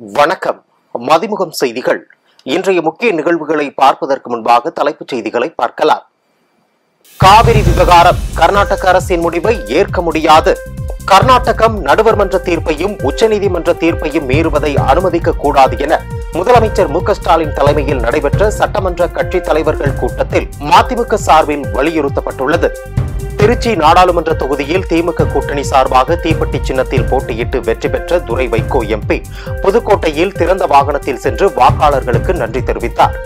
வணக்கம். மதிமுகம் செய்திகள். இன்றைய முக்கிய நிகழ்வுகளை பார்ப்பதற்கு முன்பாக தலைப்புச் செய்திகளை பார்க்கலாம். காவிரி விவகாரம், கர்நாடக அரசின் முடிவை ஏற்க முடியாது. கர்நாடகம் நடுவர் மன்ற தீர்ப்பையும் உச்சநீதிமன்ற தீர்ப்பையும் மீறுவதை அனுமதிக்க கூடாது என முதலமைச்சர் மு.க.ஸ்டாலின் தலைமையில் நடைபெற்ற சட்டமன்ற கட்சித் தலைவர்கள் கூட்டத்தில் மதிமுக சார்பில் வலியுறுத்தப்பட்டுள்ளது. திருச்சி நாடாளுமன்ற தொகுதியில் திமுக கூட்டணி சார்பாக தீப்பெட்டி சின்னத்தில் போட்டியிட்டு வெற்றி பெற்ற துரை வைகோ எம்பி புதுக்கோட்டையில் திறந்த வாகனத்தில் சென்று வாக்காளர்களுக்கு நன்றி தெரிவித்தார்.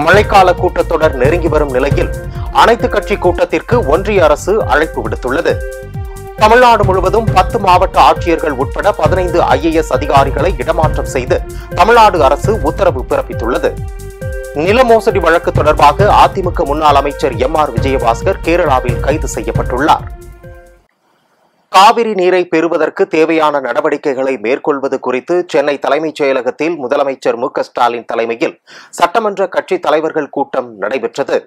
மழைக்கால கூட்டத்தொடர் நெருங்கி வரும் நிலையில் அனைத்து கட்சி கூட்டத்திற்கு ஒன்றிய அரசு அழைப்பு விடுத்துள்ளது. தமிழ்நாடு முழுவதும் 10 மாவட்ட ஆட்சியர்கள் உட்பட 15 IAS அதிகாரிகளை இடமாற்றம் செய்து தமிழ்நாடு அரசு உத்தரவு பிறப்பித்துள்ளது. நில மோசடி வழக்கு தொடர்பாக அதிமுக முன்னாள் அமைச்சர் M.R. விஜயபாஸ்கர் கேரளாவில் கைது செய்யப்பட்டுள்ளார். காவிரி நீரை பெறுவதற்கு தேவையான நடவடிக்கைகளை மேற்கொள்வது குறித்து சென்னை தலைமைச் செயலகத்தில் முதலமைச்சர் மு.க.ஸ்டாலின் தலைமையில் சட்டமன்ற கட்சித் தலைவர்கள் கூட்டம் நடைபெற்றது.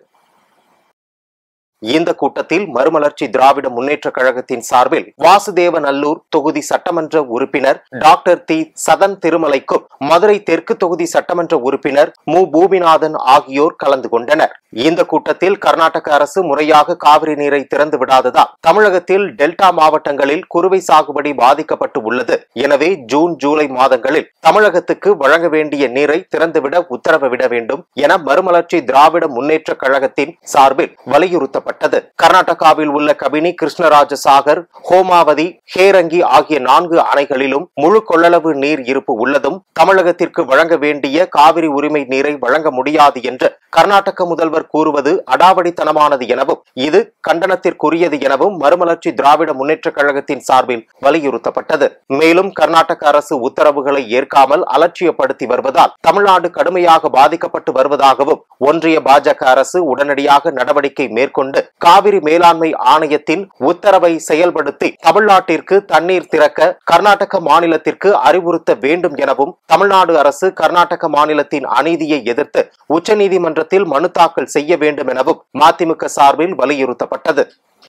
இந்த கூட்டத்தில் மறுமலர்ச்சி திராவிட முன்னேற்ற கழகத்தின் சார்பில் வாசுதேவநல்லூர் தொகுதி சட்டமன்ற உறுப்பினர் டாக்டர் தி. சதன் திருமலைக்கும், மதுரை தெற்கு தொகுதி சட்டமன்ற உறுப்பினர் மு. பூமிநாதன் ஆகியோர் கலந்து கொண்டனர். இந்த கூட்டத்தில் கர்நாடக அரசு முறையாக காவிரி நீரை திறந்து விடாததால் தமிழகத்தில் டெல்டா மாவட்டங்களில் குறுவை சாகுபடி பாதிக்கப்பட்டு உள்ளது. எனவே ஜூன், ஜூலை மாதங்களில் தமிழகத்துக்கு வழங்க வேண்டிய நீரை திறந்துவிட உத்தரவிட வேண்டும் என மறுமலர்ச்சி திராவிட முன்னேற்ற கழகத்தின் சார்பில் வலியுறுத்தப்பட்டது. கர்நாடகாவில் உள்ள கபினி, கிருஷ்ணராஜ சாகர், ஹோமாவதி, ஹேரங்கி ஆகிய 4 அணைகளிலும் முழு கொள்ளளவு நீர் இருப்பு உள்ளதும் தமிழகத்திற்கு வழங்க வேண்டிய காவிரி உரிமை நீரை வழங்க முடியாது என்று கர்நாடக முதல்வர் கூறுவது அடாவடித்தனமானது எனவும் இது கண்டனத்திற்குரியது எனவும் மறுமலர்ச்சி திராவிட முன்னேற்ற கழகத்தின் சார்பில் வலியுறுத்தப்பட்டது. மேலும் கர்நாடக அரசு உத்தரவுகளை ஏற்காமல் அலட்சியப்படுத்தி வருவதால் தமிழ்நாடு கடுமையாக பாதிக்கப்பட்டு வருவதாகவும் ஒன்றிய பாஜக அரசு உடனடியாக நடவடிக்கை மேற்கொண்டு காவிரி மேலாண்மை ஆணையத்தின் உத்தரவை செயல்படுத்தி தமிழ்நாட்டிற்கு தண்ணீர் திறக்க கர்நாடக மாநிலத்திற்கு அறிவுறுத்த வேண்டும் எனவும் தமிழ்நாடு அரசு கர்நாடக மாநிலத்தின் அநீதியை எதிர்த்து உச்சநீதிமன்றத்தில் மனு தாக்கல் செய்ய வேண்டும் எனவும் மதிமுக சார்பில் வலியுறுத்தப்பட்டது.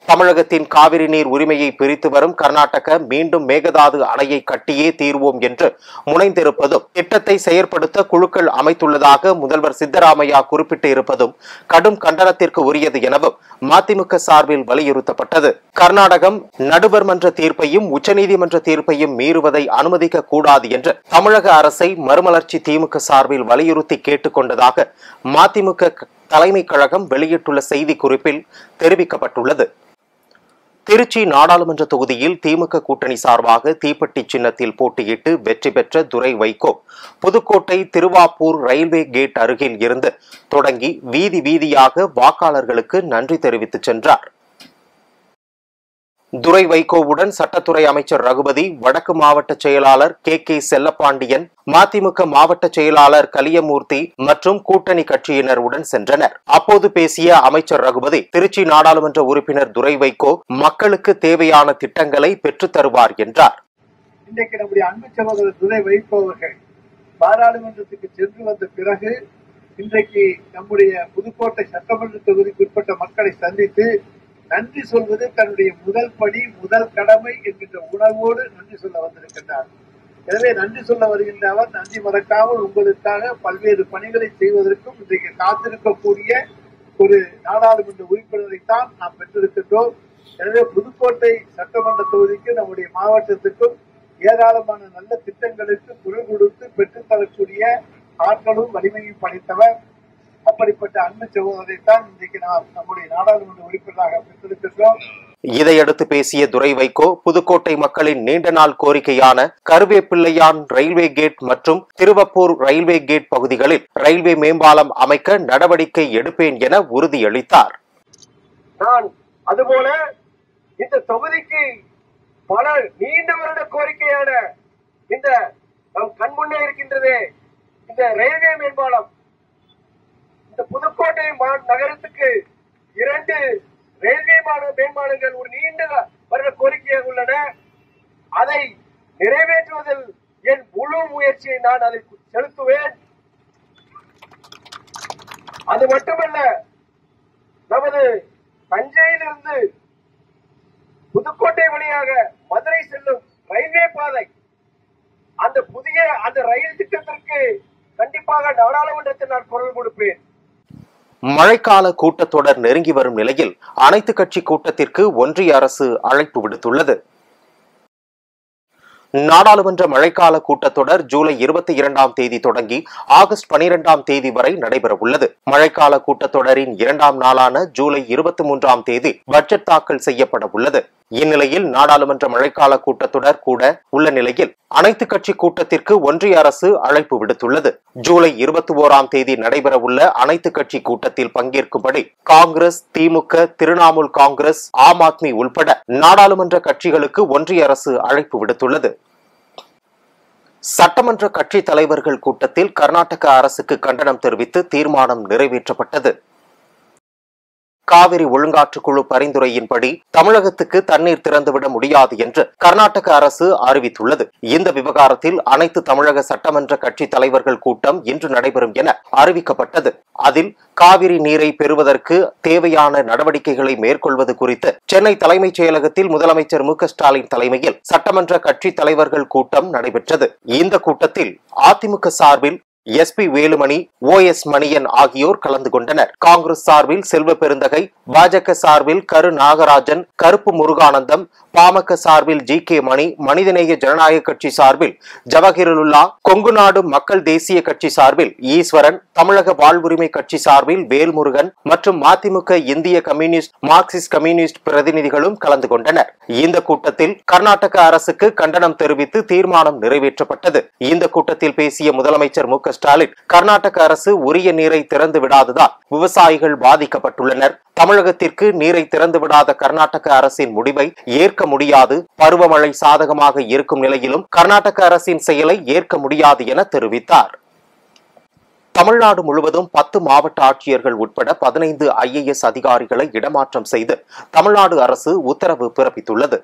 தமிழகத்தின் காவிரி நீர் உரிமையை பிரித்து வரும் கர்நாடக மீண்டும் மேகதாது அணையை கட்டியே தீர்வோம் என்று முனைந்திருப்பதும் திட்டத்தை செயற்படுத்த குழுக்கள் அமைத்துள்ளதாக முதல்வர் சித்தராமையா குறிப்பிட்டு இருப்பதும் கடும் கண்டனத்திற்கு உரியது எனவும் மதிமுக சார்பில் வலியுறுத்தப்பட்டது. கர்நாடகம் நடுவர் மன்ற தீர்ப்பையும் உச்சநீதிமன்ற தீர்ப்பையும் மீறுவதை அனுமதிக்க கூடாது என்று தமிழக அரசை மறுமலர்ச்சி திமுக சார்பில் வலியுறுத்தி கேட்டுக் கொண்டதாக மதிமுக தலைமை கழகம் வெளியிட்டுள்ள செய்தி குறிப்பில் தெரிவிக்கப்பட்டுள்ளது. திருச்சி நாடாளுமன்ற தொகுதியில் திமுக கூட்டணி சார்பாக தீப்பெட்டி சின்னத்தில் போட்டியிட்டு வெற்றி பெற்ற துரை வைகோ புதுக்கோட்டை திருவாப்பூர் ரயில்வே கேட் அருகில் இருந்து தொடங்கி வீதி வீதியாக வாக்காளர்களுக்கு நன்றி தெரிவித்து சென்றார். துரை வைகோவுடன் சட்டத்துறை அமைச்சர் ரகுபதி, வடக்கு மாவட்ட செயலாளர் கே. செல்லப்பாண்டியன், மதிமுக மாவட்ட செயலாளர் கலியமூர்த்தி மற்றும் கூட்டணி கட்சியினர் உடன் சென்றனர். அப்போது பேசிய அமைச்சர் ரகுபதி, திருச்சி நாடாளுமன்ற உறுப்பினர் துரை வைகோ மக்களுக்கு தேவையான திட்டங்களை பெற்றுத் தருவார் என்றார். இன்றைக்கு நம்முடைய அன்பு சகோதரர் துரை வைகோ அவர்கள் பாராளுமன்றத்துக்கு சென்று வந்த பிறகு இன்றைக்கு நம்முடைய புதுக்கோட்டை சட்டமன்ற தொகுதிக்கு உட்பட்ட மக்களை சந்தித்து நன்றி சொல்வது தன்னுடைய முதல் படி, முதல் கடமை என்கின்ற உணர்வோடு நன்றி சொல்ல வந்திருக்கின்றார். எனவே நன்றி சொல்ல வருகின்ற அவர் நன்றி மறக்காமல் உங்களுக்காக பல்வேறு பணிகளை செய்வதற்கும் இன்றைக்கு காத்திருக்கக்கூடிய ஒரு நாடாளுமன்ற உறுப்பினரைத்தான் நாம் பெற்றிருக்கின்றோம். எனவே புதுக்கோட்டை சட்டமன்ற தொகுதிக்கு நம்முடைய மாவட்டத்துக்கும் ஏராளமான நல்ல திட்டங்களுக்கு குரல் கொடுத்து பெற்றுத்தரக்கூடிய ஆற்றலும் வலிமையும் படைத்தவர். அப்படிப்பட்ட அன்பு சகோதரைத்தான் இன்றைக்கு நாம் நம்முடைய நாடாளுமன்ற உறுப்பினராக பெற்றிருக்கின்றோம். இதையடுத்து பேசிய துரை வைகோ, புதுக்கோட்டை மக்களின் நீண்ட நாள் கோரிக்கையான கருவேப்பிள்ளையான் ரயில்வே கேட் மற்றும் திருவப்பூர் ரயில்வே கேட் பகுதிகளில் ரயில்வே மேம்பாலம் அமைக்க நடவடிக்கை எடுப்பேன் என உறுதியளித்தார். நான் அதுபோல இந்த தொகுதிக்கு பல நீண்ட வருட கோரிக்கையான இந்த நம் கண்முன்னே இருக்கின்றதே இந்த ரயில்வே மேம்பாலம், இந்த புதுக்கோட்டை நகரத்துக்கு 2 ரயில்வே மேம்பாலங்கள் ஒரு நீண்ட வருட கோரிக்கையாக உள்ளன. அதை நிறைவேற்றுவதில் என் முழு முயற்சியை நான் அதை செலுத்துவேன். அது மட்டுமல்ல, நமது தஞ்சையிலிருந்து புதுக்கோட்டை வழியாக மதுரை செல்லும் ரயில்வே பாதை அந்த புதிய அந்த ரயில் திட்டத்திற்கு கண்டிப்பாக நாடாளுமன்றத்தில் நான் குரல் கொடுப்பேன். மழைக்கால கூட்டத்தொடர் நெருங்கி வரும் நிலையில் அனைத்து கட்சி கூட்டத்திற்கு ஒன்றிய அரசு அழைப்பு விடுத்துள்ளது. நாடாளுமன்ற மழைக்கால கூட்டத்தொடர் ஜூலை 22ஆம் தேதி தொடங்கி ஆகஸ்ட் 12ஆம் தேதி வரை நடைபெற உள்ளது. மழைக்கால கூட்டத்தொடரின் 2ஆம் நாளான ஜூலை 23ஆம் தேதி பட்ஜெட் தாக்கல் செய்யப்பட உள்ளது. இந்நிலையில் நாடாளுமன்ற மழைக்கால கூட்டத்தொடர் கூட உள்ள நிலையில் அனைத்து கட்சி கூட்டத்திற்கு ஒன்றிய அரசு அழைப்பு விடுத்துள்ளது. ஜூலை 21ஆம் தேதி நடைபெற உள்ள அனைத்து கட்சி கூட்டத்தில் பங்கேற்கும்படி காங்கிரஸ், திமுக, திரிணாமுல் காங்கிரஸ், ஆம் ஆத்மி உள்பட நாடாளுமன்ற கட்சிகளுக்கு ஒன்றிய அரசு அழைப்பு விடுத்துள்ளது. சட்டமன்ற கட்சி தலைவர்கள் கூட்டத்தில் கர்நாடக அரசுக்கு கண்டனம் தெரிவித்து தீர்மானம் நிறைவேற்றப்பட்டது. காவிரி ஒழுங்காற்றுக்குழு பரிந்துரையின்படி தமிழகத்துக்கு தண்ணீர் திறந்துவிட முடியாது என்று கர்நாடக அரசு அறிவித்துள்ளது. இந்த விவகாரத்தில் அனைத்து தமிழக சட்டமன்ற கட்சி தலைவர்கள் கூட்டம் இன்று நடைபெறும் என அறிவிக்கப்பட்டது. அதில் காவிரி நீரை பெறுவதற்கு தேவையான நடவடிக்கைகளை மேற்கொள்வது குறித்து சென்னை தலைமைச் செயலகத்தில் முதலமைச்சர் மு.க.ஸ்டாலின் தலைமையில் சட்டமன்ற கட்சி தலைவர்கள் கூட்டம் நடைபெற்றது. இந்த கூட்டத்தில் அதிமுக சார்பில் எஸ்.பி. வேலுமணி, ஓ.எஸ். மணியன் ஆகியோர் கலந்து கொண்டனர். காங்கிரஸ் சார்பில் செல்வ பெருந்தகை, பாஜக சார்பில் கரு நாகராஜன், கருப்பு முருகானந்தம், பாமக சார்பில் ஜி.கே. மணி, மனிதநேய ஜனநாயக கட்சி சார்பில் ஜவஹிருல்லா, கொங்குநாடு மக்கள் தேசிய கட்சி சார்பில் ஈஸ்வரன், தமிழக வாழ்வுரிமை கட்சி சார்பில் வேல்முருகன் மற்றும் மதிமுக, இந்திய கம்யூனிஸ்ட், மார்க்சிஸ்ட் கம்யூனிஸ்ட் பிரதிநிதிகளும் கலந்து கொண்டனர். இந்த கூட்டத்தில் கர்நாடக அரசுக்கு கண்டனம் தெரிவித்து தீர்மானம் நிறைவேற்றப்பட்டது. இந்த கூட்டத்தில் பேசிய முதலமைச்சர் மு.க.ஸ்டாலின், கர்நாடக அரசு உரிய நீரை திறந்து விடாததால் விவசாயிகள் பாதிக்கப்பட்டுள்ளனர். தமிழகத்திற்கு நீரை திறந்து விடாத கர்நாடக அரசின் முடிவை ஏற்க முடியாது. பருவமழை சாதகமாக இருக்கும் நிலையிலும் கர்நாடக அரசின் செயலை ஏற்க முடியாது என தெரிவித்தார். தமிழ்நாடு முழுவதும் 10 மாவட்ட ஆட்சியர்கள் உட்பட 15 IAS அதிகாரிகளை இடமாற்றம் செய்து தமிழ்நாடு அரசு உத்தரவு பிறப்பித்துள்ளது.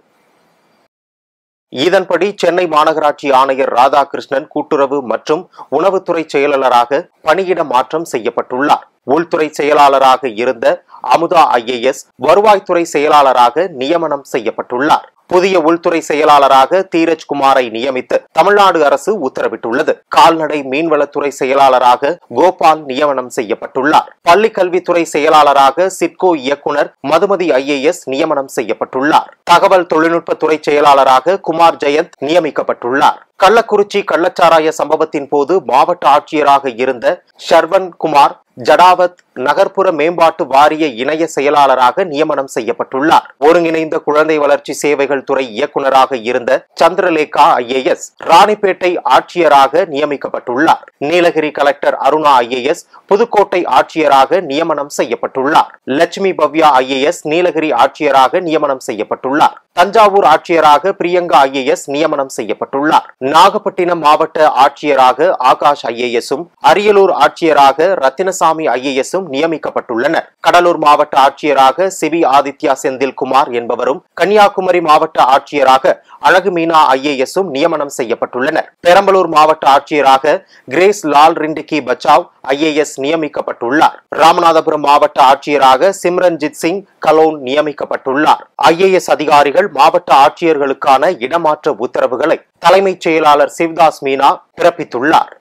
இதன்படி சென்னை மாநகராட்சி ஆணையர் ராதாகிருஷ்ணன் கூட்டுறவு மற்றும் உணவுத்துறை செயலாளராக பணியிட மாற்றம் செய்யப்பட்டுள்ளார். உள்துறை செயலாளராக இருந்த அமுதா IAS வருவாய்த்துறை செயலாளராக நியமனம் செய்யப்பட்டுள்ளார். புதிய உள்துறை செயலாளராக தீரஜ் குமாரை நியமித்து தமிழ்நாடு அரசு உத்தரவிட்டுள்ளது. கால்நடை மீன்வளத்துறை செயலாளராக கோபால் நியமனம் செய்யப்பட்டுள்ளார். பள்ளிக் கல்வித்துறை செயலாளராக சிட்கோ இயக்குனர் மதுமதி IAS நியமனம் செய்யப்பட்டுள்ளார். தகவல் தொழில்நுட்பத்துறை செயலாளராக குமார் ஜெயந்த் நியமிக்கப்பட்டுள்ளார். கள்ளக்குறிச்சி கள்ளச்சாராய சம்பவத்தின் போது மாவட்ட ஆட்சியராக இருந்த ஷர்வன் குமார் ஜடாவத் நகர்ப்புற மேம்பாட்டு வாரிய இணைய செயலாளராக நியமனம் செய்யப்பட்டுள்ளார். ஒருங்கிணைந்த குழந்தை வளர்ச்சி சேவைகள் துறை இயக்குநராக இருந்த சந்திரலேகா IAS ராணிப்பேட்டை ஆட்சியராக நியமிக்கப்பட்டுள்ளார். நீலகிரி கலெக்டர் அருணா IAS புதுக்கோட்டை ஆட்சியராக நியமனம் செய்யப்பட்டுள்ளார். லட்சுமி பவ்யா IAS நீலகிரி ஆட்சியராக நியமனம் செய்யப்பட்டுள்ளார். தஞ்சாவூர் ஆட்சியராக பிரியங்கா IAS நியமனம் செய்யப்பட்டுள்ளார். நாகப்பட்டினம் மாவட்ட ஆட்சியராக ஆகாஷ் IASும் அரியலூர் ஆட்சியராக ரத்தினசாமி IASும் நியமிக்கப்பட்டுள்ளனர். கடலூர் மாவட்ட ஆட்சியராக சிவி ஆதித்யா செந்தில்குமார் என்பவரும் கன்னியாகுமரி மாவட்ட ஆட்சியராக அழகு மீனா IASும் நியமனம் செய்யப்பட்டுள்ளனர். பெரம்பலூர் மாவட்ட ஆட்சியராக கிரேஸ் லால் ரிண்டிகி பச்சாவ் IAS நியமிக்கப்பட்டுள்ளார். ராமநாதபுரம் மாவட்ட ஆட்சியராக சிம்ரன்ஜித் சிங் கலோன் நியமிக்கப்பட்டுள்ளார். IAS அதிகாரிகள் மாவட்ட ஆட்சியர்களுக்கான இடமாற்ற உத்தரவுகளை தலைமைச் செயலாளர் சிவ்தாஸ் மீனா பிறப்பித்துள்ளார்.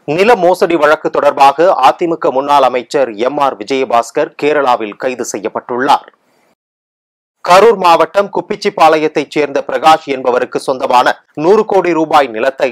நில மோசடி வழக்கு தொடர்பாக அதிமுக முன்னாள் அமைச்சர் MR விஜயபாஸ்கர் கேரளாவில் கைது செய்யப்பட்டுள்ளார். கரூர் மாவட்டம் குப்பிச்சிபாளையத்தைச் சேர்ந்த பிரகாஷ் என்பவருக்கு சொந்தமான 100 கோடி ரூபாய் நிலத்தை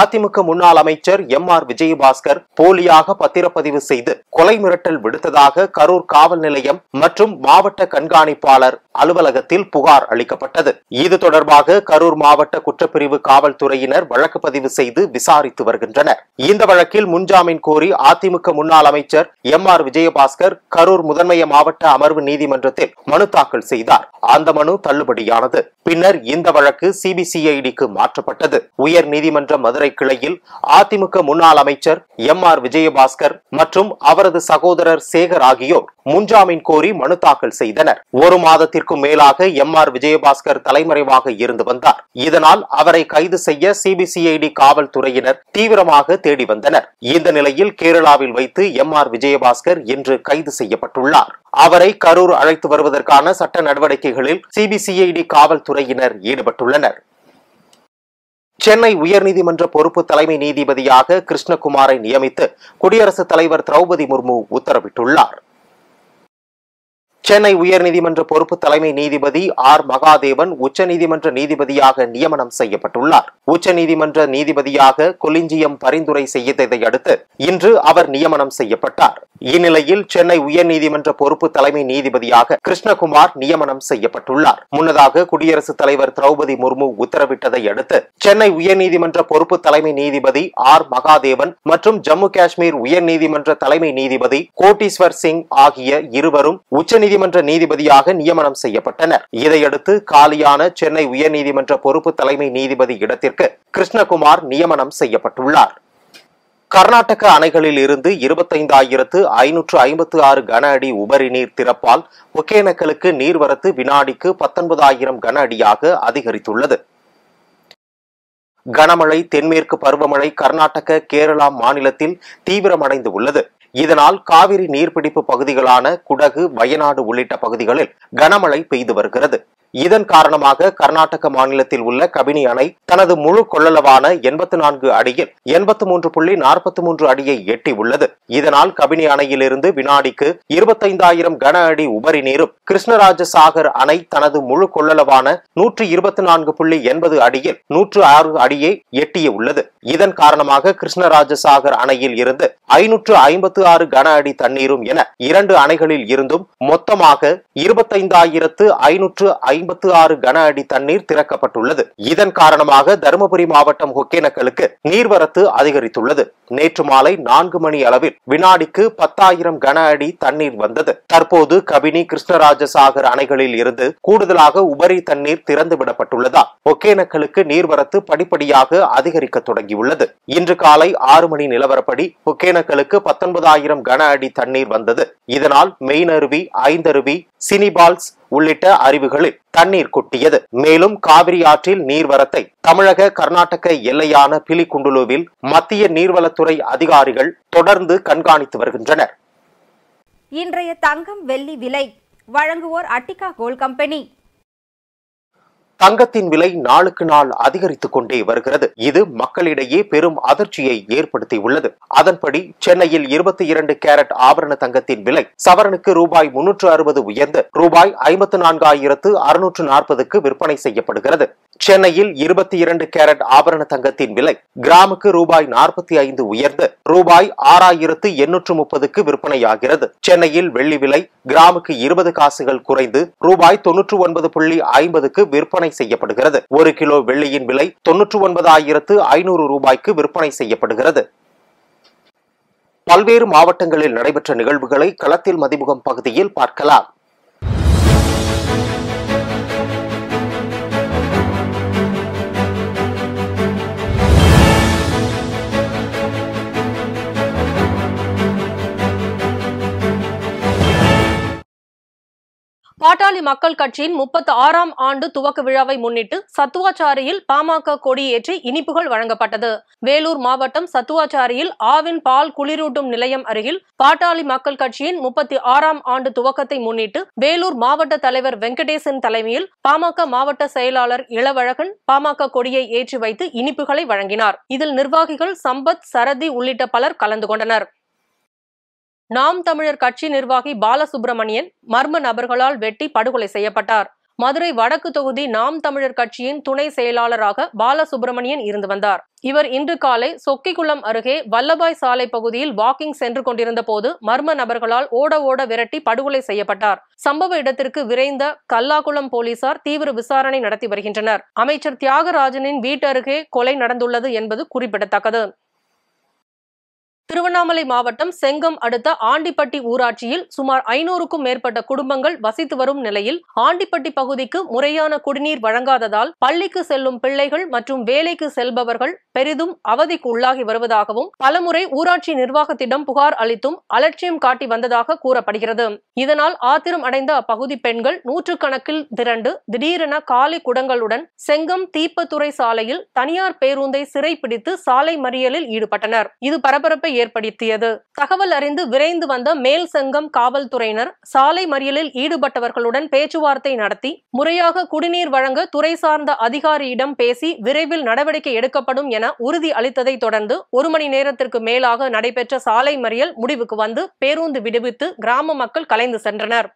அதிமுக முன்னாள் அமைச்சர் MR விஜயபாஸ்கர் போலியாக பத்திரப்பதிவு செய்து கொலை மிரட்டல் விடுத்ததாக கரூர் காவல் நிலையம் மற்றும் மாவட்ட கண்காணிப்பாளர் அலுவலகத்தில் புகார் அளிக்கப்பட்டது. இது தொடர்பாக கரூர் மாவட்ட குற்றப்பிரிவு காவல்துறையினர் வழக்கு பதிவு செய்து விசாரித்து வருகின்றனர். இந்த வழக்கில் முன்ஜாமீன் கோரி அதிமுக முன்னாள் அமைச்சர் MR விஜயபாஸ்கர் கரூர் முதன்மைய மாவட்ட அமர்வு நீதிமன்றத்தில் மனு தாக்கல் செய்தார். அந்த மனு தள்ளுபடியானது. பின்னர் இந்த வழக்கு CBCIDக்கு மாற்றப்பட்டது. உயர் நீதிமன்ற மதுரை கிளையில் அதிமுக முன்னாள் அமைச்சர் MR விஜயபாஸ்கர் மற்றும் அவரது சகோதரர் சேகர் ஆகியோர் முன்ஜாமீன் கோரி மனு தாக்கல் செய்தனர். 1 மாதத்திற்கும் மேலாக MR விஜயபாஸ்கர் தலைமறைவாக இருந்து வந்தார். இதனால் அவரை கைது செய்ய CBCID காவல்துறையினர் தீவிரமாக தேடி வந்தனர். இந்த நிலையில் கேரளாவில் வைத்து MR விஜயபாஸ்கர் இன்று கைது செய்யப்பட்டுள்ளார். அவரை கரூர் அழைத்து வருவதற்கான சட்ட நடவடிக்கைகளில் CBCID காவல்துறையினர் ஈடுபட்டுள்ளனர். சென்னை உயர்நீதிமன்ற பொறுப்பு தலைமை நீதிபதியாக கிருஷ்ணகுமாரை நியமித்து குடியரசுத் தலைவர் திரௌபதி முர்மு உத்தரவிட்டுள்ளார். சென்னை உயர்நீதிமன்ற பொறுப்பு தலைமை நீதிபதி ஆர் மகாதேவன் உச்சநீதிமன்ற நீதிபதியாக நியமனம் செய்யப்பட்டுள்ளார். உச்சநீதிமன்ற நீதிபதியாக கொலிஞ்சியம் பரிந்துரை செய்ததை அடுத்து இன்று அவர் நியமனம் செய்யப்பட்டார். இந்நிலையில் சென்னை உயர்நீதிமன்ற பொறுப்பு தலைமை நீதிபதியாக கிருஷ்ணகுமார் நியமனம் செய்யப்பட்டுள்ளார். முன்னதாக குடியரசுத் தலைவர் திரௌபதி முர்மு உத்தரவிட்டதை அடுத்து சென்னை உயர்நீதிமன்ற பொறுப்பு தலைமை நீதிபதி ஆர் மகாதேவன் மற்றும் ஜம்மு காஷ்மீர் உயர்நீதிமன்ற தலைமை நீதிபதி கோட்டீஸ்வர் சிங் ஆகிய இருவரும் உச்சநீதிமன்ற நீதிபதியாக நியமனம் செய்யப்பட்டனர். இதையடுத்து காலியான சென்னை உயர்நீதிமன்ற பொறுப்பு தலைமை நீதிபதி இடத்திற்கு கிருஷ்ணகுமார் நியமனம் செய்யப்பட்டுள்ளார். கர்நாடக அணைகளில் இருந்து 25,556 கன அடி உபரி நீர் திறப்பால் ஒகேனக்கலுக்கு நீர்வரத்து வினாடிக்கு 19,000 கன அடியாக அதிகரித்துள்ளது. கனமழை தென்மேற்கு பருவமழை கர்நாடக கேரளா மாநிலத்தில் தீவிரமடைந்து உள்ளது. இதனால் காவிரி நீர்பிடிப்பு பகுதிகளான குடகு, வயநாடு உள்ளிட்ட பகுதிகளில் கனமழை பெய்து வருகிறது. இதன் காரணமாக கர்நாடக மாநிலத்தில் உள்ள கபினி அணை தனது முழு கொள்ளளவான 84 அடியில் 83.43 அடியை எட்டி உள்ளது. இதனால் கபினி அணையிலிருந்து வினாடிக்கு 25,000 கன அடி உபரி நீரும், கிருஷ்ணராஜசாகர் அணை தனது முழு கொள்ளளவான 124.80 அடியில் 106 அடியை எட்டிய உள்ளது. இதன் காரணமாக கிருஷ்ணராஜசாகர் அணையில் இருந்து 556 கன அடி தண்ணீரும் என 2 அணைகளில் இருந்தும் மொத்தமாக 25,556 கன அடி தண்ணீர் திறக்கப்பட்டுள்ளது. இதன் காரணமாக தருமபுரி மாவட்டம் ஒகேனக்கலுக்கு நீர்வரத்து அதிகரித்துள்ளது. நேற்று மாலை 4 மணி அளவில் வினாடிக்கு 10,000 கன அடி தண்ணீர் வந்தது. தற்போது கபினி, கிருஷ்ணராஜசாகர் அணைகளில் இருந்து கூடுதலாக உபரி தண்ணீர் திறந்து விடப்பட்டுள்ளதால் ஒகேனக்கலுக்கு நீர்வரத்து படிப்படியாக அதிகரிக்க தொடங்கியுள்ளது. இன்று காலை 6 மணி நிலவரப்படி ஒகேனக்கலுக்கு 19,000 கன அடி தண்ணீர் வந்தது. இதனால் மெயினருவி, ஐந்தருவி, சினிபால்ஸ் உள்ளிட்ட அருவிகளில் தண்ணீர் கொட்டியது. மேலும் காவிரி ஆற்றில் நீர்வரத்தை தமிழக கர்நாடக எல்லையான பிலிகுண்டுலுவில் மத்திய நீர்வளத்துறை அதிகாரிகள் தொடர்ந்து கண்காணித்து வருகின்றனர். இன்றைய தங்கம் வெள்ளி விலை வழங்குவோர் அட்டிகா கோல்ட் கம்பெனி. தங்கத்தின் விலை நாளுக்கு நாள் அதிகரித்துக் கொண்டே வருகிறது. இது மக்களிடையே பெரும் அதிர்ச்சியை ஏற்படுத்தியுள்ளது. அதன்படி சென்னையில் 22 கேரட் ஆபரண தங்கத்தின் விலை சவரனுக்கு ரூபாய் 360 உயர்ந்து ரூபாய் 54,640க்கு விற்பனை செய்யப்படுகிறது. சென்னையில் 22 கேரட் ஆபரண தங்கத்தின் விலை கிராமுக்கு ரூபாய் 45 உயர்ந்து ரூபாய் 6,830க்கு விற்பனையாகிறது. சென்னையில் வெள்ளி விலை கிராமுக்கு 20 காசுகள் குறைந்து ரூபாய் 99.50க்கு விற்பனை செய்யப்படுகிறது. 1 கிலோ வெள்ளியின் விலை 99,500 ரூபாய்க்கு விற்பனை செய்யப்படுகிறது. பல்வேறு மாவட்டங்களில் நடைபெற்ற நிகழ்வுகளை களத்தில் மதிமுகம் பகுதியில் பார்க்கலாம். பாட்டாளி மக்கள் கட்சியின் 36ஆம் ஆண்டு துவக்க விழாவை முன்னிட்டு சத்துவாச்சாரியில் பாமக கொடியேற்றி இனிப்புகள் வழங்கப்பட்டது. வேலூர் மாவட்டம் சத்துவாச்சாரியில் ஆவின் பால் குளிரூட்டும் நிலையம் அருகில் பாட்டாளி மக்கள் கட்சியின் 36ஆம் ஆண்டு துவக்கத்தை முன்னிட்டு வேலூர் மாவட்ட தலைவர் வெங்கடேசன் தலைமையில் பாமக மாவட்ட செயலாளர் இளவழகன் பாமக கொடியை ஏற்றி வைத்து இனிப்புகளை வழங்கினார். இதில் நிர்வாகிகள் சம்பத், சரதி உள்ளிட்ட பலர் கலந்து கொண்டனர். நாம் தமிழர் கட்சி நிர்வாகி பாலசுப்ரமணியன் மர்ம நபர்களால் வெட்டி படுகொலை செய்யப்பட்டார். மதுரை வடக்கு தொகுதி நாம் தமிழர் கட்சியின் துணை செயலாளராக பாலசுப்ரமணியன் இருந்து வந்தார். இவர் இன்று காலை சொக்கிக்குளம் அருகே வல்லபாய் சாலை பகுதியில் வாக்கிங் சென்று கொண்டிருந்த போது மர்ம நபர்களால் ஓட விரட்டி படுகொலை செய்யப்பட்டார். சம்பவ இடத்திற்கு விரைந்த கல்லாகுளம் போலீசார் தீவிர விசாரணை நடத்தி வருகின்றனர். அமைச்சர் தியாகராஜனின் வீட்டு அருகே கொலை நடந்துள்ளது என்பது குறிப்பிடத்தக்கது. திருவண்ணாமலை மாவட்டம் செங்கம் அடுத்த ஆண்டிப்பட்டி ஊராட்சியில் சுமார் 500க்கும் மேற்பட்ட குடும்பங்கள் வசித்து வரும் நிலையில் ஆண்டிப்பட்டி பகுதிக்கு முறையான குடிநீர் வழங்காததால் பள்ளிக்கு செல்லும் பிள்ளைகள் மற்றும் வேலைக்கு செல்பவர்கள் பெரிதும் அவதிக்கு உள்ளாகி வருவதாகவும் பலமுறை ஊராட்சி நிர்வாகத்திடம் புகார் அளித்தும் அலட்சியம் காட்டி வந்ததாக கூறப்படுகிறது. இதனால் ஆத்திரம் அடைந்த அப்பகுதி பெண்கள் நூற்றுக்கணக்கில் திரண்டு திடீரென காலி குடங்களுடன் செங்கம் தீப்பத்துறை சாலையில் தனியார் பேருந்தை சிறைப்பிடித்து சாலை மறியலில் ஈடுபட்டனர். இது பரபரப்பை ஏற்படுத்தியது. தகவல் அறிந்து விரைந்து வந்த மேல் செங்கம் காவல்துறையினர் சாலை மறியலில் ஈடுபட்டவர்களுடன் பேச்சுவார்த்தை நடத்தி முறையாக குடிநீர் வழங்க துறை சார்ந்த அதிகாரியிடம் பேசி விரைவில் நடவடிக்கை எடுக்கப்படும் என உறுதி அளித்ததை தொடர்ந்து 1 மணி நேரத்திற்கு மேலாக நடைபெற்ற சாலை மறியல் முடிவுக்கு வந்து பேருந்து விடுவித்து கிராம மக்கள் கலைந்து சென்றனர்.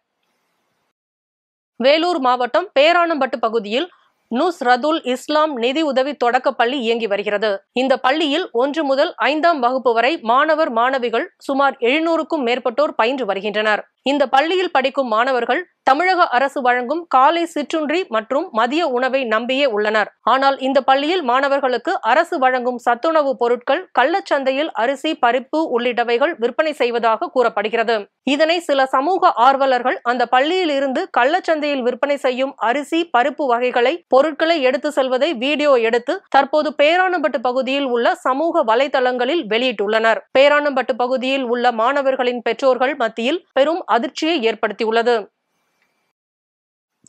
வேலூர் மாவட்டம் பேரானம்பட்டு பகுதியில் நுஸ்ரதுல் இஸ்லாம் நிதி உதவி தொடக்க பள்ளி இயங்கி வருகிறது. இந்த பள்ளியில் 1 முதல் 5ஆம் வகுப்பு வரை மாணவர் மாணவிகள் சுமார் 700க்கும் மேற்பட்டோர் பயின்று வருகின்றனர். இந்த பள்ளியில் படிக்கும் மாணவர்கள் தமிழக அரசு வழங்கும் காலை சிற்றுண்டி மற்றும் மதிய உணவை நம்பியே உள்ளனர். ஆனால் இந்த பள்ளியில் மாணவர்களுக்கு அரசு வழங்கும் சத்துணவு பொருட்கள் கள்ளச்சந்தையில் அரிசி, பருப்பு உள்ளிட்டவைகள் விற்பனை செய்வதாக கூறப்படுகிறது. இதனை சில சமூக ஆர்வலர்கள் அந்த பள்ளியில் இருந்து கள்ளச்சந்தையில் விற்பனை செய்யும் அரிசி, பருப்பு வகைகளை பொருட்களை எடுத்து செல்வதை வீடியோ எடுத்து தற்போது பேரானம்பட்டு பகுதியில் உள்ள சமூக வலைதளங்களில் வெளியிட்டுள்ளனர். பேரானம்பட்டு பகுதியில் உள்ள மாணவர்களின் பெற்றோர்கள் மத்தியில் பெரும் அதிர்ச்சியை ஏற்படுத்தியுள்ளது.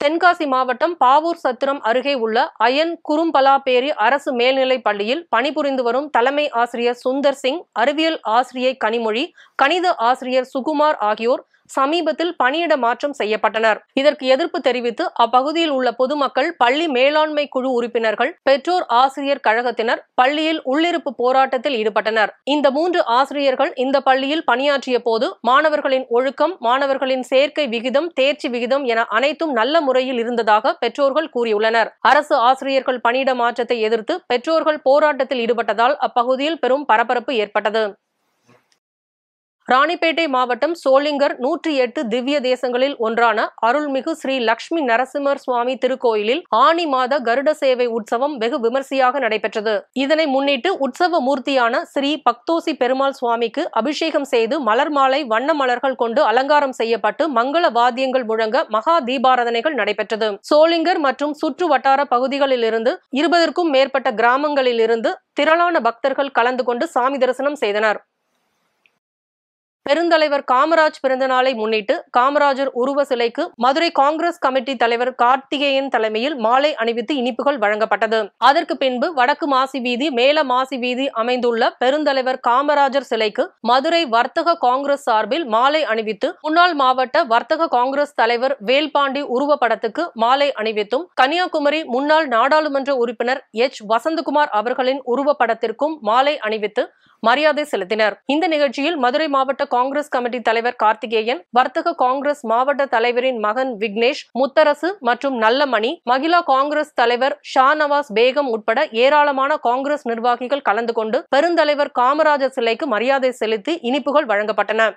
தென்காசி மாவட்டம் பாவூர் சத்திரம் அருகே உள்ள அயன் குறும்பலாப்பேரி அரசு மேல்நிலைப் பள்ளியில் பணிபுரிந்து வரும் தலைமை ஆசிரியர் சுந்தர் சிங், அறிவியல் ஆசிரியை கனிமொழி, கணித ஆசிரியர் சுகுமார் ஆகியோர் சமீபத்தில் பணியிட மாற்றம் செய்யப்பட்டனர். இதற்கு எதிர்ப்பு தெரிவித்து அப்பகுதியில் உள்ள பொதுமக்கள், பள்ளி மேலாண்மை குழு உறுப்பினர்கள், பெற்றோர் ஆசிரியர் கழகத்தினர் பள்ளியில் உள்ளிருப்பு போராட்டத்தில் ஈடுபட்டனர். இந்த 3 ஆசிரியர்கள் இந்த பள்ளியில் பணியாற்றிய போது மாணவர்களின் ஒழுக்கம், மாணவர்களின் சேர்க்கை விகிதம், தேர்ச்சி விகிதம் என அனைத்தும் நல்ல முறையில் இருந்ததாக பெற்றோர்கள் கூறியுள்ளனர். அரசு ஆசிரியர்கள் பணியிட மாற்றத்தை எதிர்த்து பெற்றோர்கள் போராட்டத்தில் ஈடுபட்டதால் அப்பகுதியில் பெரும் பரபரப்பு ஏற்பட்டது. ராணிப்பேட்டை மாவட்டம் சோளிங்கர் 108 திவ்ய தேசங்களில் ஒன்றான அருள்மிகு ஸ்ரீ லட்சுமி நரசிம்மர் சுவாமி திருக்கோயிலில் ஆனி மாத கருட சேவை உற்சவம் வெகு விமர்சையாக நடைபெற்றது. இதனை முன்னிட்டு உற்சவ மூர்த்தியான ஸ்ரீ பக்தோசி பெருமாள் சுவாமிக்கு அபிஷேகம் செய்து மலர் மாலை, வண்ண மலர்கள் கொண்டு அலங்காரம் செய்யப்பட்டு மங்கள வாத்தியங்கள் முழங்க மகா தீபாராதனைகள் நடைபெற்றது. சோளிங்கர் மற்றும் சுற்று வட்டார பகுதிகளிலிருந்து 20க்கும் மேற்பட்ட கிராமங்களிலிருந்து திரளான பக்தர்கள் கலந்து கொண்டு சாமி தரிசனம் செய்தனர். பெருந்தலைவர் காமராஜ் பிறந்தநாளை முன்னிட்டு காமராஜர் உருவ சிலைக்கு மதுரை காங்கிரஸ் கமிட்டி தலைவர் கார்த்திகேயன் தலைமையில் மாலை அணிவித்து இனிப்புகள் வழங்கப்பட்டது. அதற்கு பின்பு வடக்கு மாசி வீதி, மேல மாசி வீதி அமைந்துள்ள பெருந்தலைவர் காமராஜர் சிலைக்கு மதுரை வர்த்தக காங்கிரஸ் சார்பில் மாலை அணிவித்து முன்னாள் மாவட்ட வர்த்தக காங்கிரஸ் தலைவர் வேல்பாண்டி உருவப்படத்துக்கு மாலை அணிவித்தும், கன்னியாகுமரி முன்னாள் நாடாளுமன்ற உறுப்பினர் எச். வசந்தகுமார் அவர்களின் உருவப்படத்திற்கும் மாலை அணிவித்து மரியாதை செலுத்தினர். இந்த நிகழ்ச்சியில் மதுரை மாவட்ட காங்கிரஸ் கமிட்டி தலைவர் கார்த்திகேயன், வர்த்தக காங்கிரஸ் மாவட்ட தலைவரின் மகன் விக்னேஷ், முத்தரசு மற்றும் நல்லமணி, மகிழா காங்கிரஸ் தலைவர் ஷாநவாஸ் பேகம் உட்பட ஏராளமான காங்கிரஸ் நிர்வாகிகள் கலந்து கொண்டு பெருந்தலைவர் காமராஜர் சிலைக்கு மரியாதை செலுத்தி இனிப்புகள் வழங்கப்பட்டன.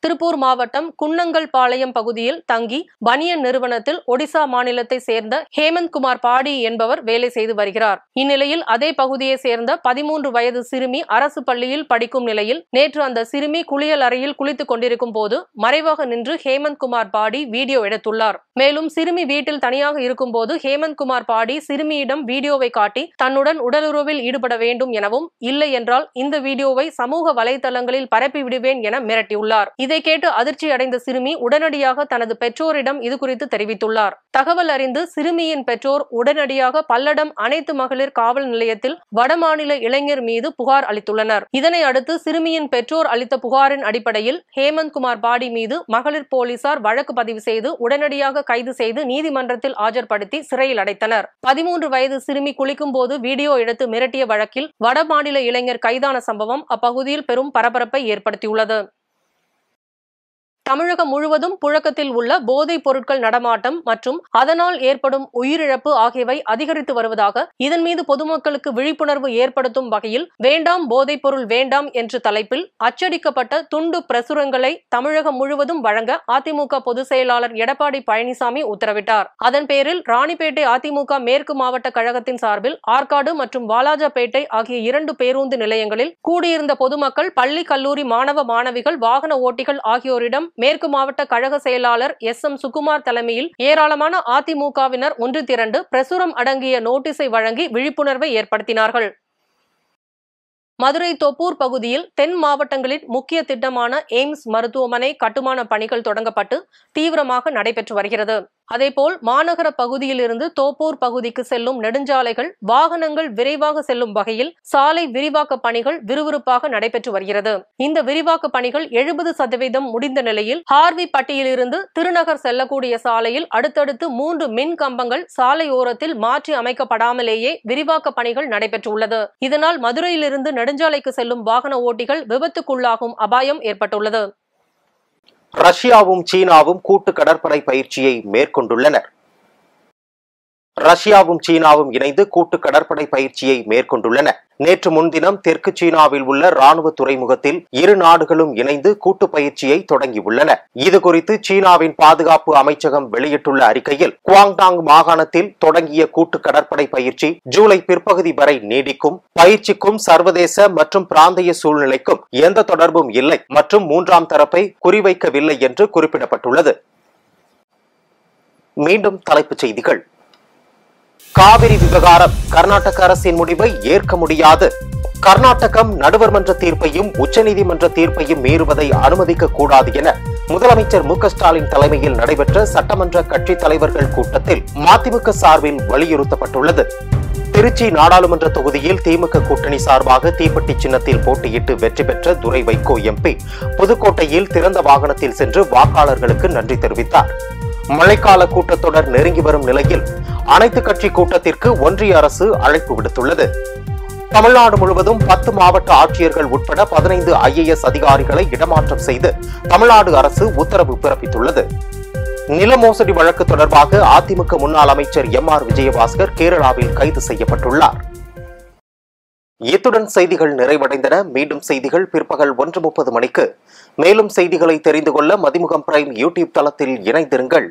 திருப்பூர் மாவட்டம் குன்னங்கல் பாளையம் பகுதியில் தங்கி பனியன் நிறுவனத்தில் ஒடிசா மாநிலத்தை சேர்ந்த ஹேமந்த் குமார் பாடி என்பவர் வேலை செய்து வருகிறார். இந்நிலையில் அதே பகுதியை சேர்ந்த 13 வயது சிறுமி அரசு பள்ளியில் படிக்கும் நிலையில் நேற்று அந்த சிறுமி குளியல் அறையில் குளித்துக் கொண்டிருக்கும் போது மறைவாக நின்று ஹேமந்த் குமார் பாடி வீடியோ எடுத்துள்ளார். மேலும் சிறுமி வீட்டில் தனியாக இருக்கும் போது ஹேமந்த் குமார் பாடி சிறுமியிடம் வீடியோவை காட்டி தன்னுடன் உடலுறவில் ஈடுபட வேண்டும் எனவும், இல்லை என்றால் இந்த வீடியோவை சமூக வலைதளங்களில் பரப்பி விடுவேன் என மிரட்டியுள்ளார். இதை கேட்டு அதிர்ச்சி அடைந்த சிறுமி உடனடியாக தனது பெற்றோரிடம் இதுகுறித்து தெரிவித்துள்ளார். தகவல் அறிந்து சிறுமியின் பெற்றோர் உடனடியாக பல்லடம் அனைத்து மகளிர் காவல் நிலையத்தில் வடமாநில இளைஞர் மீது புகார் அளித்துள்ளனர். இதனை அடுத்து சிறுமியின் பெற்றோர் அளித்த புகாரின் அடிப்படையில் ஹேமந்த் குமார் பாடி மீது மகளிர் போலீசார் வழக்கு பதிவு செய்து உடனடியாக கைது செய்து நீதிமன்றத்தில் ஆஜர்படுத்தி சிறையில் அடைத்தனர். 13 வயது சிறுமி குளிக்கும் போது வீடியோ எடுத்து மிரட்டிய வழக்கில் வடமாநில இளைஞர் கைதான சம்பவம் அப்பகுதியில் பெரும் பரபரப்பை ஏற்படுத்தியுள்ளது. தமிழகம் முழுவதும் புழக்கத்தில் உள்ள போதைப் பொருட்கள் நடமாட்டம் மற்றும் அதனால் ஏற்படும் உயிரிழப்பு ஆகியவை அதிகரித்து வருவதாக, இதன் மீது பொதுமக்களுக்கு விழிப்புணர்வு ஏற்படுத்தும் வகையில் வேண்டாம் போதைப் பொருள் வேண்டாம் என்ற தலைப்பில் அச்சடிக்கப்பட்ட துண்டு பிரசுரங்களை தமிழகம் முழுவதும் வழங்க அதிமுக பொதுச் செயலாளர் எடப்பாடி பழனிசாமி உத்தரவிட்டார். அதன் பேரில் ராணிப்பேட்டை அதிமுக மேற்கு மாவட்ட கழகத்தின் சார்பில் ஆற்காடு மற்றும் வாலாஜாபேட்டை ஆகிய 2 பேருந்து நிலையங்களில் கூடியிருந்த பொதுமக்கள், பள்ளி கல்லூரி மாணவ மாணவிகள், வாகன ஓட்டிகள் ஆகியோரிடம் மேற்கு மாவட்ட கழக செயலாளர் எஸ்.எம். சுகுமார் தலைமையில் ஏராளமான அதிமுகவினர் ஒன்று திரண்டு பிரசுரம் அடங்கிய நோட்டீஸை வழங்கி விழிப்புணர்வை ஏற்படுத்தினார்கள். மதுரை தொப்பூர் பகுதியில் தென் மாவட்டங்களின் முக்கிய திட்டமான எய்ம்ஸ் மருத்துவமனை கட்டுமான பணிகள் தொடங்கப்பட்டு தீவிரமாக நடைபெற்று வருகிறது. அதேபோல் மாநகர பகுதியிலிருந்து தோப்பூர் பகுதிக்கு செல்லும் நெடுஞ்சாலைகள் வாகனங்கள் விரைவாக செல்லும் வகையில் சாலை விரிவாக்க பணிகள் விறுவிறுப்பாக நடைபெற்று வருகிறது. இந்த விரிவாக்க பணிகள் 70% முடிந்த நிலையில் ஹார்விப்பட்டியிலிருந்து திருநகர் செல்லக்கூடிய சாலையில் அடுத்தடுத்து 3 மின் கம்பங்கள் சாலையோரத்தில் மாற்றி அமைக்கப்படாமலேயே விரிவாக்க பணிகள் நடைபெற்றுள்ளது. இதனால் மதுரையிலிருந்து நெடுஞ்சாலைக்கு செல்லும் வாகன ஓட்டிகள் விபத்துக்குள்ளாகும் அபாயம் ஏற்பட்டுள்ளது. ரஷ்யாவும் சீனாவும் கூட்டு கடற்படை பயிற்சியை மேற்கொண்டுள்ளனர். ரஷ்யாவும் சீனாவும் இணைந்து கூட்டு கடற்படை பயிற்சியை மேற்கொண்டுள்ளன. நேற்று முன்தினம் தெற்கு சீனாவில் உள்ள ராணுவ துறைமுகத்தில் இரு நாடுகளும் இணைந்து கூட்டு பயிற்சியை தொடங்கியுள்ளன. இதுகுறித்து சீனாவின் பாதுகாப்பு அமைச்சகம் வெளியிட்டுள்ள அறிக்கையில், குவாங்டாங் மாகாணத்தில் தொடங்கிய கூட்டு கடற்படை பயிற்சி ஜூலை பிற்பகுதி வரை நீடிக்கும். பயிற்சிக்கும் சர்வதேச மற்றும் பிராந்திய சூழ்நிலைக்கும் எந்த தொடர்பும் இல்லை மற்றும் மூன்றாம் தரப்பை குறிவைக்கவில்லை என்று குறிப்பிடப்பட்டுள்ளது. மீண்டும் தலைப்புச் செய்திகள். காவிரி விவகாரம், கர்நாடக அரசின் முடிவை ஏற்க முடியாது. கர்நாடகம் நடுவர் மன்ற தீர்ப்பையும் உச்சநீதிமன்ற தீர்ப்பையும் மீறுவதை அனுமதிக்க கூடாது என முதலமைச்சர் மு க ஸ்டாலின் தலைமையில் நடைபெற்ற சட்டமன்ற கட்சித் தலைவர்கள் கூட்டத்தில் மதிமுக சார்பில் வலியுறுத்தப்பட்டுள்ளது. திருச்சி நாடாளுமன்ற தொகுதியில் திமுக கூட்டணி சார்பாக தீப்பெட்டி சின்னத்தில் போட்டியிட்டு வெற்றி பெற்ற துரை வைகோ எம்பி புதுக்கோட்டையில் திறந்த வாகனத்தில் சென்று வாக்காளர்களுக்கு நன்றி தெரிவித்தார். மழைக்கால கூட்டத்தொடர் நெருங்கி வரும் நிலையில் அனைத்து கட்சி கூட்டத்திற்கு ஒன்றிய அரசு அழைப்பு விடுத்துள்ளது. தமிழ்நாடு முழுவதும் 10 மாவட்ட ஆட்சியர்கள் உட்பட 15 IAS அதிகாரிகளை இடமாற்றம் செய்து தமிழ்நாடு அரசு உத்தரவு பிறப்பித்துள்ளது. நில மோசடி வழக்கு தொடர்பாக அதிமுக முன்னாள் அமைச்சர் MR விஜயபாஸ்கர் கேரளாவில் கைது செய்யப்பட்டுள்ளார். இத்துடன் செய்திகள் நிறைவடைந்தன. மீண்டும் செய்திகள் பிற்பகல் 1:30 மணிக்கு. மேலும் செய்திகளை தெரிந்து கொள்ள மதிமுகம் பிரைம் யூடியூப் தளத்தில் இணைந்திருங்கள்.